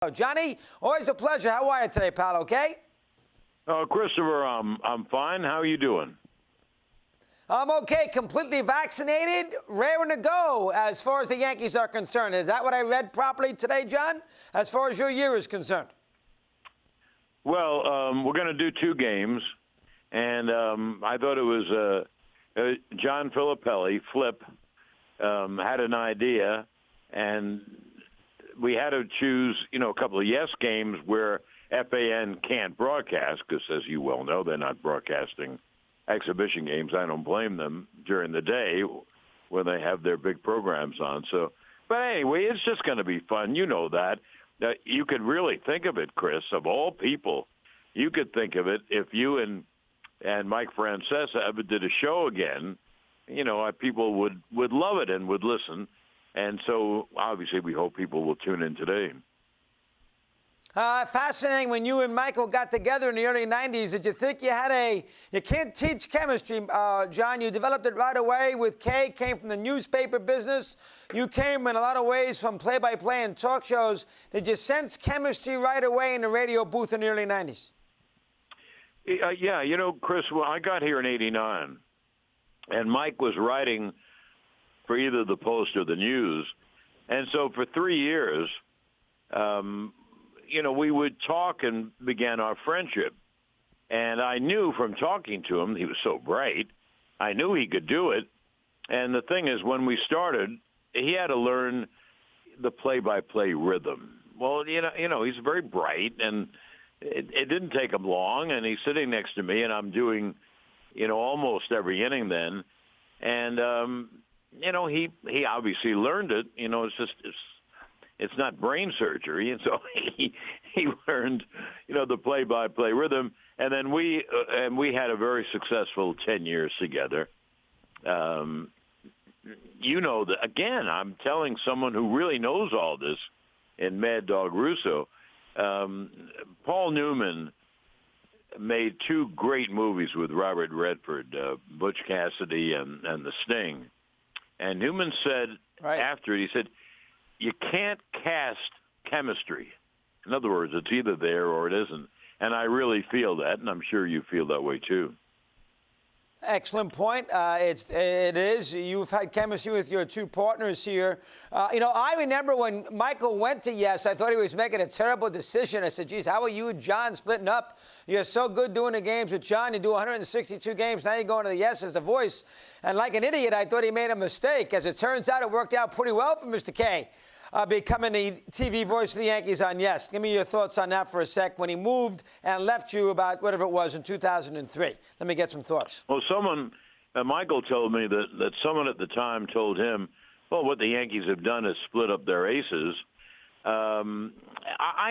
Johnny, always a pleasure. How are you today, pal? Okay? Christopher, I'm fine. How are you doing? I'm okay. Completely vaccinated, raring to go as far as the Yankees are concerned. Is that what I read properly today, John? As far as your year is concerned? Well, we're going to do 2 games, and I thought it was John Filippelli, Flip, had an idea, and we had to choose, a couple of yes games where FAN can't broadcast because, as you well know, they're not broadcasting exhibition games. I don't blame them during the day when they have their big programs on. But anyway, it's just going to be fun. You know that. You could really think of it, Chris, of all people. You could think of it if you and Mike Francesa ever did a show again. People would love it and would listen. And so, obviously, we hope people will tune in today. Fascinating. When you and Michael got together in the early 90s, did you think you can't teach chemistry, John? You developed it right away with Kay, came from the newspaper business. You came in a lot of ways from play-by-play and talk shows. Did you sense chemistry right away in the radio booth in the early 90s? Yeah, Chris, well, I got here in '89, and Mike was writing for either the Post or the News. And so for 3 years, we would talk and began our friendship. And I knew from talking to him, he was so bright, I knew he could do it. And the thing is, when we started, he had to learn the play-by-play rhythm. Well, he's very bright, and it didn't take him long. And he's sitting next to me, and I'm doing, almost every inning then. And, he obviously learned it. It's not brain surgery, and so he learned, the play-by-play rhythm, and then we had a very successful 10 years together. That again. I'm telling someone who really knows all this, in Mad Dog Russo. Paul Newman made 2 great movies with Robert Redford, Butch Cassidy and The Sting, and Newman said after it, he said, you can't cast chemistry. In other words, it's either there or it isn't. And I really feel that, and I'm sure you feel that way too. Excellent point. It is. You've had chemistry with your 2 partners here. I remember when Michael went to Yes, I thought he was making a terrible decision. I said, geez, how are you and John splitting up? You're so good doing the games with John. You do 162 games. Now you're going to the Yes as the voice. And like an idiot, I thought he made a mistake. As it turns out, it worked out pretty well for Mr. K. Becoming the TV voice of the Yankees on Yes. Give me your thoughts on that for a sec. When he moved and left you about whatever it was in 2003. Let me get some thoughts. Well, Michael told me that someone at the time told him, well, what the Yankees have done is split up their aces. I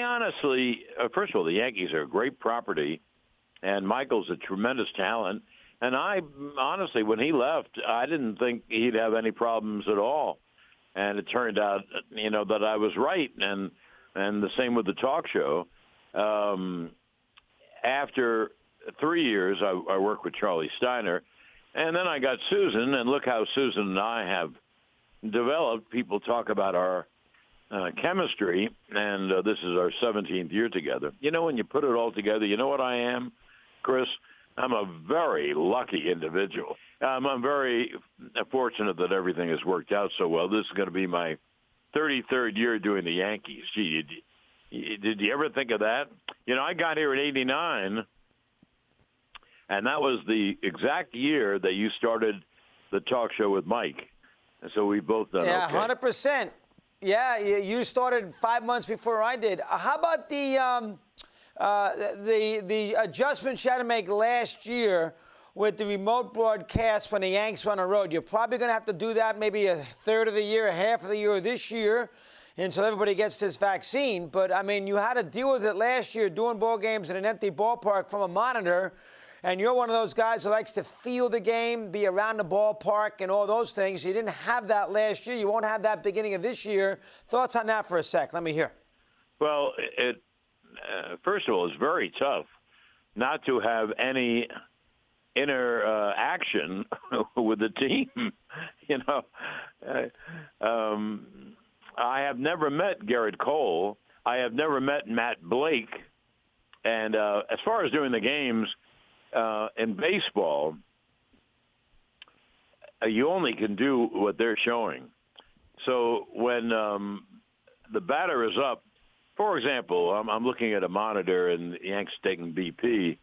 honestly, first of all, the Yankees are a great property, and Michael's a tremendous talent. And I honestly, when he left, I didn't think he'd have any problems at all. And it turned out, that I was right, and the same with the talk show. After 3 years, I worked with Charlie Steiner, and then I got Susan, and look how Susan and I have developed. People talk about our chemistry, and this is our 17th year together. When you put it all together, you know what I am, Chris? I'm a very lucky individual. I'm very fortunate that everything has worked out so well. This is going to be my 33rd year doing the Yankees. Gee, did you ever think of that? I got here in '89, and that was the exact year that you started the talk show with Mike. And so we both done yeah, okay. 100%. Yeah, you started 5 months before I did. How about the adjustments you had to make last year with the remote broadcast when the Yanks were on the road? You're probably going to have to do that maybe a third of the year, a half of the year this year until everybody gets this vaccine. But, I mean, you had to deal with it last year doing ball games in an empty ballpark from a monitor. And you're one of those guys who likes to feel the game, be around the ballpark and all those things. You didn't have that last year. You won't have that beginning of this year. Thoughts on that for a sec? Let me hear. Well, first of all, it's very tough not to have any interaction with the team. I have never met Garrett Cole, I have never met Matt Blake. And as far as doing the games in baseball, you only can do what they're showing. So when the batter is up, for example, I'm looking at a monitor and the Yanks taking BP,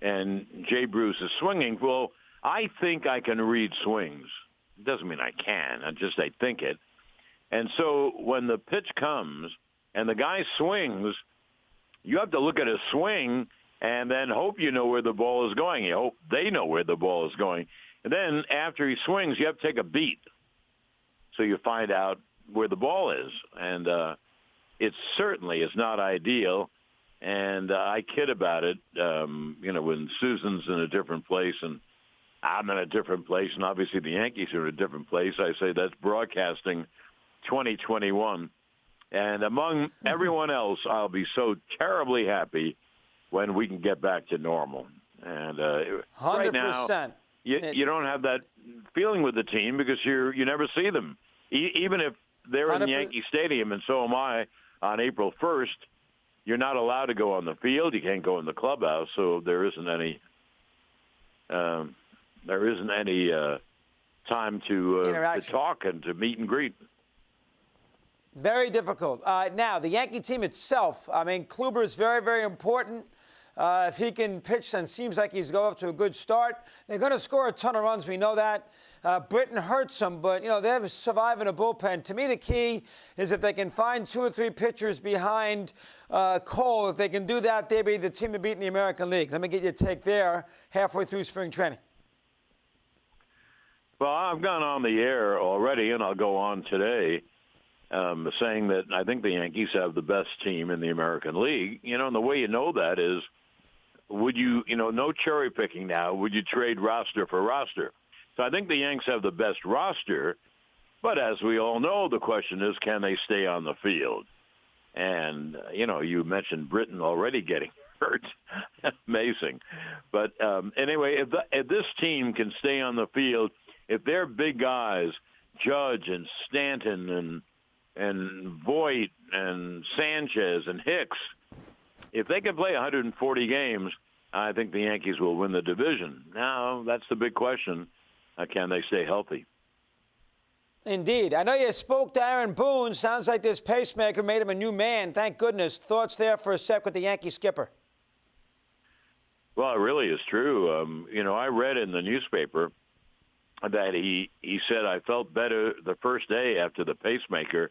and Jay Bruce is swinging. Well, I think I can read swings. It doesn't mean I can. I think it. And so when the pitch comes and the guy swings, you have to look at his swing and then hope you know where the ball is going. You hope they know where the ball is going. And then after he swings, you have to take a beat so you find out where the ball is. And it certainly is not ideal. And I kid about it, when Susan's in a different place and I'm in a different place, and obviously the Yankees are in a different place, I say that's broadcasting 2021. And among everyone else, I'll be so terribly happy when we can get back to normal. And 100%. Right now, you don't have that feeling with the team because you never see them. Even if they're in Yankee Stadium, and so am I, on April 1st, you're not allowed to go on the field. You can't go in the clubhouse, so there isn't any time to talk and to meet and greet. Very difficult. Now, the Yankee team itself, I mean, Kluber is very, very important. If he can pitch, then seems like he's going off to a good start. They're going to score a ton of runs. We know that. Britton hurts them, but, they're surviving a bullpen. To me, the key is if they can find 2 or 3 pitchers behind Cole. If they can do that, they'll be the team to beat in the American League. Let me get your take there halfway through spring training. Well, I've gone on the air already, and I'll go on today, saying that I think the Yankees have the best team in the American League. And the way you know that is, would you, no cherry picking now, would you trade roster for roster? So I think the Yanks have the best roster, but as we all know, the question is, can they stay on the field? And, you mentioned Britton already getting hurt. Amazing. But anyway, if this team can stay on the field, if their big guys, Judge and Stanton and Voit and Sanchez and Hicks, if they can play 140 games, I think the Yankees will win the division. Now, that's the big question. Can they stay healthy? Indeed. I know you spoke to Aaron Boone. Sounds like this pacemaker made him a new man. Thank goodness. Thoughts there for a sec with the Yankee skipper? Well, it really is true. I read in the newspaper that he said, I felt better the first day after the pacemaker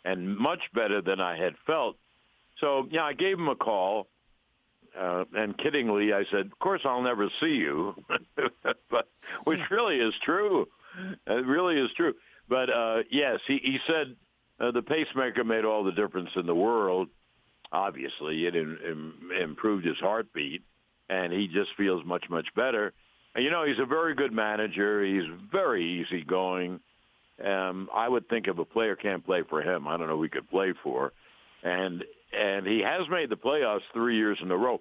and much better than I had felt. So, I gave him a call. And kiddingly, I said, of course, I'll never see you, but which really is true. It really is true. But, yes, he said the pacemaker made all the difference in the world. Obviously, it improved his heartbeat, and he just feels much, much better. And, he's a very good manager. He's very easygoing. I would think if a player can't play for him, I don't know who he could play for. And he has made the playoffs 3 years in a row.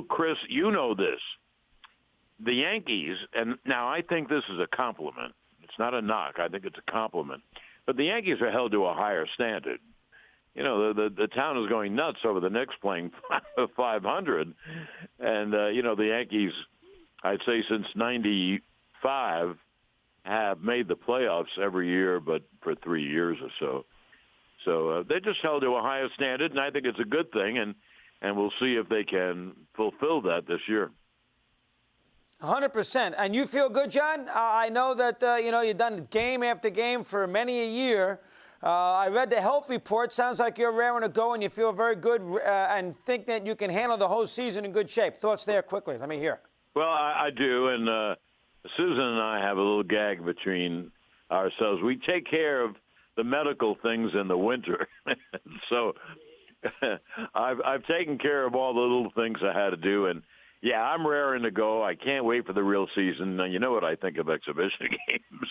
Chris, you know this. The Yankees, and now I think this is a compliment. It's not a knock. I think it's a compliment. But the Yankees are held to a higher standard. The town is going nuts over the Knicks playing 500. And, the Yankees, I'd say since 95, have made the playoffs every year, but for 3 years or so. So they're just held to a higher standard, and I think it's a good thing, and we'll see if they can fulfill that this year. 100%. And you feel good, John? I know that, you've done game after game for many a year. I read the health report. Sounds like you're raring to go, and you feel very good and think that you can handle the whole season in good shape. Thoughts there quickly. Let me hear. Well, I do, and Susan and I have a little gag between ourselves. We take care of the medical things in the winter. So I've taken care of all the little things I had to do. And, yeah, I'm raring to go. I can't wait for the real season. Now, you know what I think of exhibition games.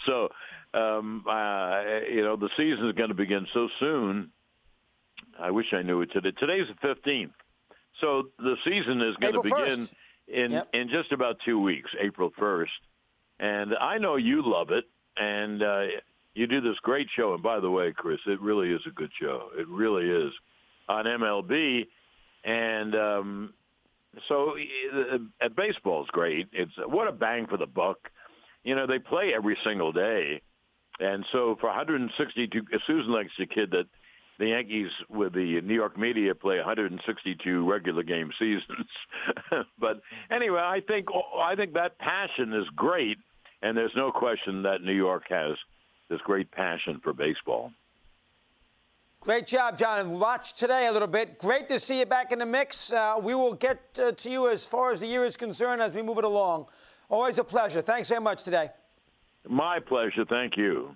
So, the season is going to begin so soon. I wish I knew it today. Today's the 15th. So the season is going to begin in just about 2 weeks, April 1st. And I know you love it. And you do this great show. And by the way, Chris, it really is a good show. It really is. on MLB, and so baseball's great. It's what a bang for the buck. You know, they play every single day, and so for 162, Susan likes the kid that the Yankees with the New York media play 162 regular game seasons. But anyway, I think that passion is great, and there's no question that New York has this great passion for baseball. Great job, John. And watch today a little bit. Great to see you back in the mix. We will get to you as far as the year is concerned as we move it along. Always a pleasure. Thanks very much today. My pleasure. Thank you.